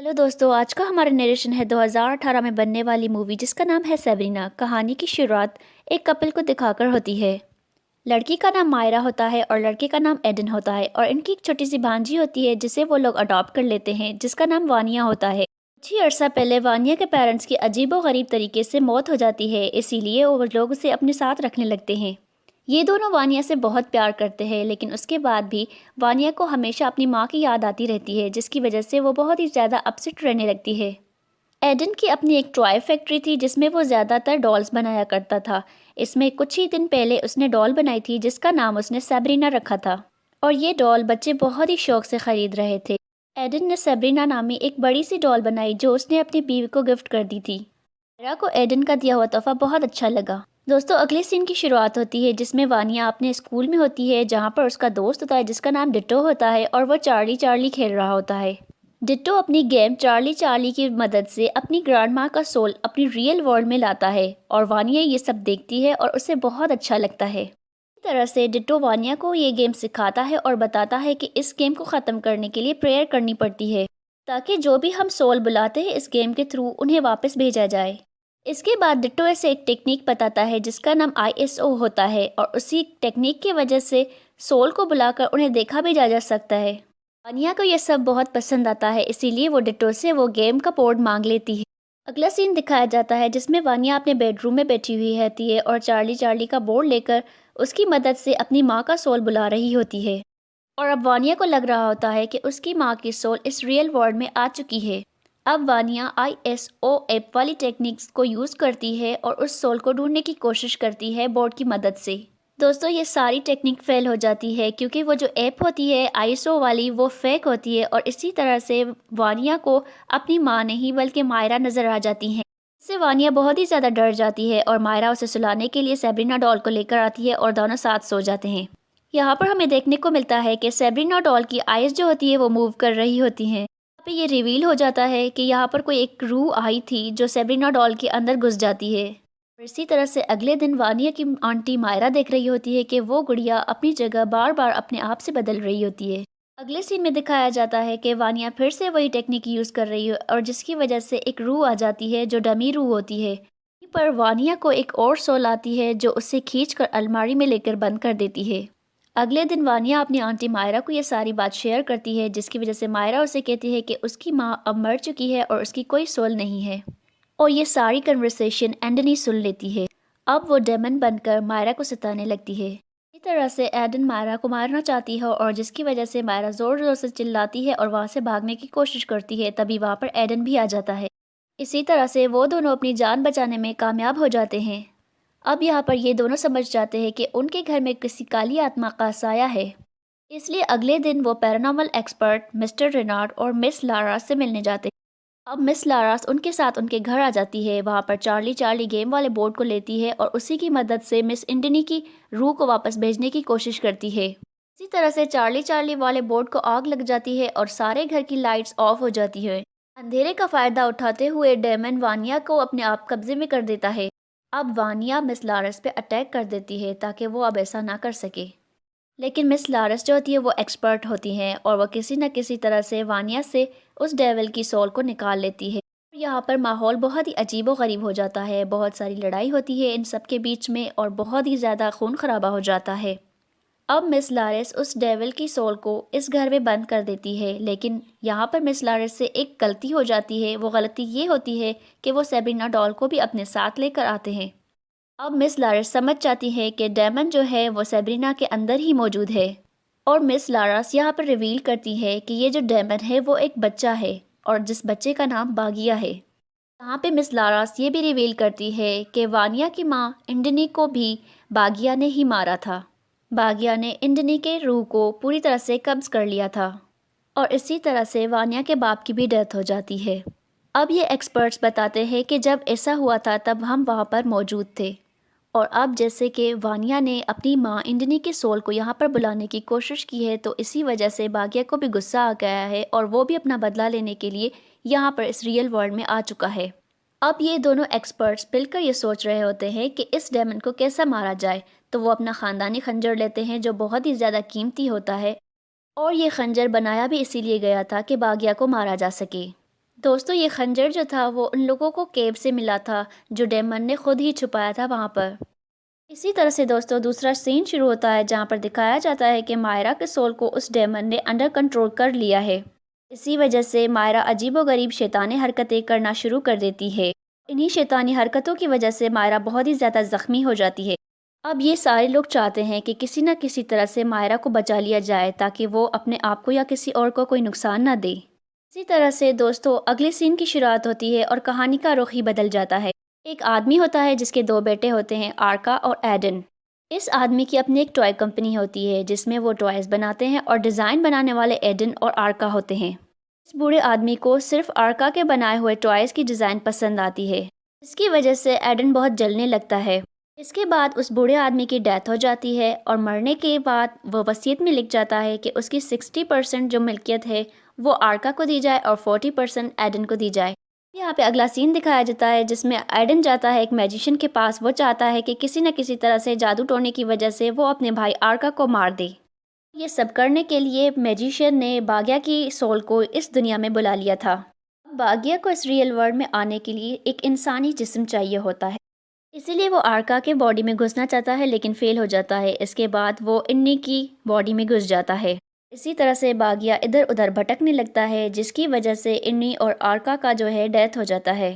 Hello दोस्तों, आज का हमारा नरेशन है 2018 में बनने वाली मूवी जिसका नाम है सेब्रिना। कहानी की शुरुआत एक कपल को दिखाकर होती है। लड़की का नाम मायरा होता है और लड़के का नाम एडन होता है और इनकी एक छोटी सी भांजी होती है जिसे वो लोग अडॉप्ट कर लेते हैं, जिसका नाम वानिया होता है। कुछ ही अर्सा पहले वानिया के पेरेंट्स की अजीबोगरीब तरीके से मौत हो जाती है, इसीलिए वो लोग उसे अपने साथ रखने लगते हैं। ये दोनों वानिया से बहुत प्यार करते हैं, लेकिन उसके बाद भी वानिया को हमेशा अपनी माँ की याद आती रहती है, जिसकी वजह से वो बहुत ही ज़्यादा अपसेट रहने लगती है। एडन की अपनी एक टॉय फैक्ट्री थी जिसमें वो ज़्यादातर डॉल्स बनाया करता था। इसमें कुछ ही दिन पहले उसने डॉल बनाई थी जिसका नाम उसने सेब्रिना रखा था, और ये डॉल बच्चे बहुत ही शौक से ख़रीद रहे थे। एडन ने सेब्रिना नामी एक बड़ी सी डॉल बनाई जो उसने अपनी बीवी को गिफ्ट कर दी थी। मायरा को एडन का दिया हुआ तोहफा बहुत अच्छा लगा। दोस्तों, अगले सीन की शुरुआत होती है जिसमें वानिया अपने स्कूल में होती है, जहाँ पर उसका दोस्त होता है जिसका नाम डिट्टो होता है और वह चार्ली चार्ली खेल रहा होता है। डिट्टो अपनी गेम चार्ली चार्ली की मदद से अपनी ग्रैंड माँ का सोल अपनी रियल वर्ल्ड में लाता है और वानिया ये सब देखती है और उसे बहुत अच्छा लगता है। इस तरह से डिट्टो वानिया को ये गेम सिखाता है और बताता है कि इस गेम को ख़त्म करने के लिए प्रेयर करनी पड़ती है, ताकि जो भी हम सोल बुलाते हैं इस गेम के थ्रू उन्हें वापस भेजा जाए। इसके बाद डिट्टो ऐसे एक टेक्निक बताता है जिसका नाम ISO होता है, और उसी टेक्निक की वजह से सोल को बुलाकर उन्हें देखा भी जा सकता है। वानिया को यह सब बहुत पसंद आता है, इसीलिए वो डिट्टो से वो गेम का बोर्ड मांग लेती है। अगला सीन दिखाया जाता है जिसमें वानिया अपने बेडरूम में बैठी हुई रहती है और चार्ली चार्ली का बोर्ड लेकर उसकी मदद से अपनी माँ का सोल बुला रही होती है। और अब वानिया को लग रहा होता है कि उसकी माँ की सोल इस रियल वर्ल्ड में आ चुकी है। अब वानिया ISO ऐप वाली टेक्निक्स को यूज़ करती है और उस सोल को ढूंढने की कोशिश करती है बोर्ड की मदद से। दोस्तों, ये सारी टेक्निक फेल हो जाती है क्योंकि वो जो ऐप होती है ISO वाली वो फेक होती है, और इसी तरह से वानिया को अपनी माँ नहीं बल्कि मायरा नज़र आ जाती हैं। इससे वानिया बहुत ही ज़्यादा डर जाती है और मायरा उसे सुलाने के लिए सेब्रिना डॉल को लेकर आती है और दोनों साथ सो जाते हैं। यहाँ पर हमें देखने को मिलता है कि सेब्रिना डॉल की आइज़ जो होती है वो मूव कर रही होती हैं। यहाँ पे ये रिवील हो जाता है कि यहाँ पर कोई एक रूह आई थी जो सेब्रिना डॉल के अंदर घुस जाती है। और इसी तरह से अगले दिन वानिया की आंटी मायरा देख रही होती है कि वो गुड़िया अपनी जगह बार बार अपने आप से बदल रही होती है। अगले सीन में दिखाया जाता है कि वानिया फिर से वही टेक्निक यूज़ कर रही है और जिसकी वजह से एक रूह आ जाती है जो डमी रूह होती है। वहीं पर वानिया को एक और सोल आती है जो उसे खींचकर अलमारी में लेकर बंद कर देती है। अगले दिन वानिया अपनी आंटी मायरा को ये सारी बात शेयर करती है, जिसकी वजह से मायरा उसे कहती है कि उसकी माँ अब मर चुकी है और उसकी कोई सोल नहीं है। और ये सारी कन्वर्सेशन एडन सुन लेती है। अब वो डेमन बनकर मायरा को सताने लगती है। इसी तरह से एडन मायरा को मारना चाहती है और जिसकी वजह से मायरा ज़ोर ज़ोर से चिल्लाती है और वहाँ से भागने की कोशिश करती है। तभी वहाँ पर एडन भी आ जाता है। इसी तरह से वो दोनों अपनी जान बचाने में कामयाब हो जाते हैं। अब यहाँ पर ये दोनों समझ जाते हैं कि उनके घर में किसी काली आत्मा का साया है। इसलिए अगले दिन वो पैरानॉर्मल एक्सपर्ट मिस्टर रेनार्ड और मिस लारास से मिलने जाते हैं। अब मिस लारास उनके साथ उनके घर आ जाती है। वहाँ पर चार्ली चार्ली गेम वाले बोर्ड को लेती है और उसी की मदद से मिस इंडनी की रूह को वापस भेजने की कोशिश करती है। इसी तरह से चार्ली चार्ली वाले बोर्ड को आग लग जाती है और सारे घर की लाइट्स ऑफ हो जाती है। अंधेरे का फायदा उठाते हुए डेमन वानिया को अपने आप कब्जे में कर देता है। अब वानिया मिस लारस पे अटैक कर देती है ताकि वो अब ऐसा ना कर सके। लेकिन मिस लारस जो होती है वो एक्सपर्ट होती हैं और वह किसी न किसी तरह से वानिया से उस डेविल की सोल को निकाल लेती है। यहाँ पर माहौल बहुत ही अजीबो गरीब हो जाता है। बहुत सारी लड़ाई होती है इन सब के बीच में और बहुत ही ज़्यादा खून खराबा हो जाता है। अब मिस लारेस उस डेविल की सोल को इस घर में बंद कर देती है, लेकिन यहाँ पर मिस लारेस से एक गलती हो जाती है। वो गलती ये होती है कि वो सेब्रिना डॉल को भी अपने साथ लेकर आते हैं। अब मिस लारेस समझ जाती है कि डेमन जो है वो सेब्रिना के अंदर ही मौजूद है, और मिस लारेस यहाँ पर रिवील करती है कि ये जो डेमन है वो एक बच्चा है और जिस बच्चे का नाम बागिया है। यहाँ पे मिस लारेस ये भी रिवील करती है कि वानिया की माँ इंडनी को भी बागिया ने ही मारा था। बागिया ने इंडनी के रूह को पूरी तरह से कब्ज कर लिया था, और इसी तरह से वानिया के बाप की भी डेथ हो जाती है। अब ये एक्सपर्ट्स बताते हैं कि जब ऐसा हुआ था तब हम वहाँ पर मौजूद थे, और अब जैसे कि वानिया ने अपनी माँ इंडनी के सोल को यहाँ पर बुलाने की कोशिश की है, तो इसी वजह से बागिया को भी गुस्सा आ गया है और वो भी अपना बदला लेने के लिए यहाँ पर इस रियल वर्ल्ड में आ चुका है। अब ये दोनों एक्सपर्ट्स मिलकर ये सोच रहे होते हैं कि इस डेमन को कैसा मारा जाए, तो वो अपना ख़ानदानी खंजर लेते हैं जो बहुत ही ज़्यादा कीमती होता है, और ये खंजर बनाया भी इसीलिए गया था कि बागिया को मारा जा सके। दोस्तों ये खंजर जो था वो उन लोगों को केव से मिला था जो डेमन ने खुद ही छुपाया था वहाँ पर। इसी तरह से दोस्तों दूसरा सीन शुरू होता है जहाँ पर दिखाया जाता है कि मायरा के सोल को उस डेमन ने अंडर कंट्रोल कर लिया है। इसी वजह से मायरा अजीबोगरीब शैतानी हरकतें करना शुरू कर देती है। इन्हीं शैतानी हरकतों की वजह से मायरा बहुत ही ज़्यादा ज़ख्मी हो जाती है। अब ये सारे लोग चाहते हैं कि किसी न किसी तरह से मायरा को बचा लिया जाए ताकि वो अपने आप को या किसी और को कोई नुकसान ना दे। इसी तरह से दोस्तों अगले सीन की शुरुआत होती है और कहानी का रुख ही बदल जाता है। एक आदमी होता है जिसके दो बेटे होते हैं, आर्का और एडन। इस आदमी की अपनी एक टॉय कंपनी होती है जिसमें वो टॉयज बनाते हैं और डिज़ाइन बनाने वाले एडन और आर्का होते हैं। इस बूढ़े आदमी को सिर्फ आर्का के बनाए हुए टॉयज की डिज़ाइन पसंद आती है। इसकी वजह से एडन बहुत जलने लगता है। इसके बाद उस बूढ़े आदमी की डेथ हो जाती है और मरने के बाद वो वसीयत में लिख जाता है कि उसकी 60% जो मिल्कियत है वो आर्का को दी जाए और 40% एडन को दी जाए। यहाँ पे अगला सीन दिखाया जाता है जिसमें एडन जाता है एक मैजिशियन के पास। वो चाहता है कि किसी न किसी तरह से जादू टोने की वजह से वो अपने भाई आर्का को मार दे। ये सब करने के लिए मैजिशियन ने बागिया की सोल को इस दुनिया में बुला लिया था। बागिया को इस रियल वर्ल्ड में आने के लिए एक इंसानी जिस्म चाहिए होता है, इसीलिए वो आर्का के बॉडी में घुसना चाहता है लेकिन फेल हो जाता है। इसके बाद वो इन्नी की बॉडी में घुस जाता है। इसी तरह से बागिया इधर उधर भटकने लगता है जिसकी वजह से इन्नी और आर्का का जो है डेथ हो जाता है।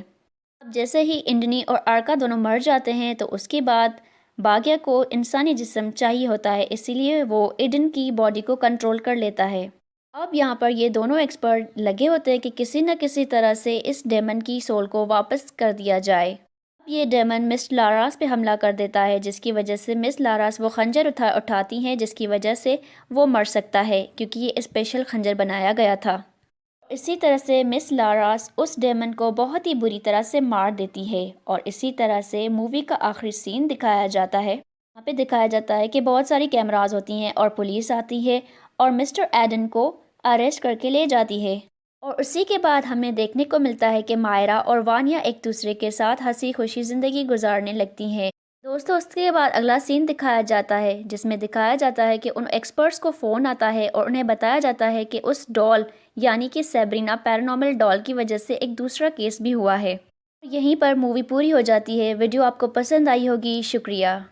अब जैसे ही इंडनी और आर्का दोनों मर जाते हैं तो उसके बाद बागिया को इंसानी जिस्म चाहिए होता है, इसीलिए वो इडन की बॉडी को कंट्रोल कर लेता है। अब यहाँ पर ये दोनों एक्सपर्ट लगे होते हैं कि किसी न किसी तरह से इस डेमन की सोल को वापस कर दिया जाए। ये डेमन मिस लारास पे हमला कर देता है जिसकी वजह से मिस लारास वो खंजर उठाती हैं जिसकी वजह से वो मर सकता है क्योंकि ये स्पेशल खंजर बनाया गया था। इसी तरह से मिस लारास उस डेमन को बहुत ही बुरी तरह से मार देती है और इसी तरह से मूवी का आखिरी सीन दिखाया जाता है। यहाँ पे दिखाया जाता है कि बहुत सारी कैमराज होती हैं और पुलिस आती है और मिस्टर एडन को अरेस्ट करके ले जाती है। और उसी के बाद हमें देखने को मिलता है कि मायरा और वानिया एक दूसरे के साथ हंसी खुशी ज़िंदगी गुजारने लगती हैं। दोस्तों उसके बाद अगला सीन दिखाया जाता है जिसमें दिखाया जाता है कि उन एक्सपर्ट्स को फ़ोन आता है और उन्हें बताया जाता है कि उस डॉल यानी कि सेब्रिना पैरानॉर्मल डॉल की वजह से एक दूसरा केस भी हुआ है। यहीं पर मूवी पूरी हो जाती है। वीडियो आपको पसंद आई होगी। शुक्रिया।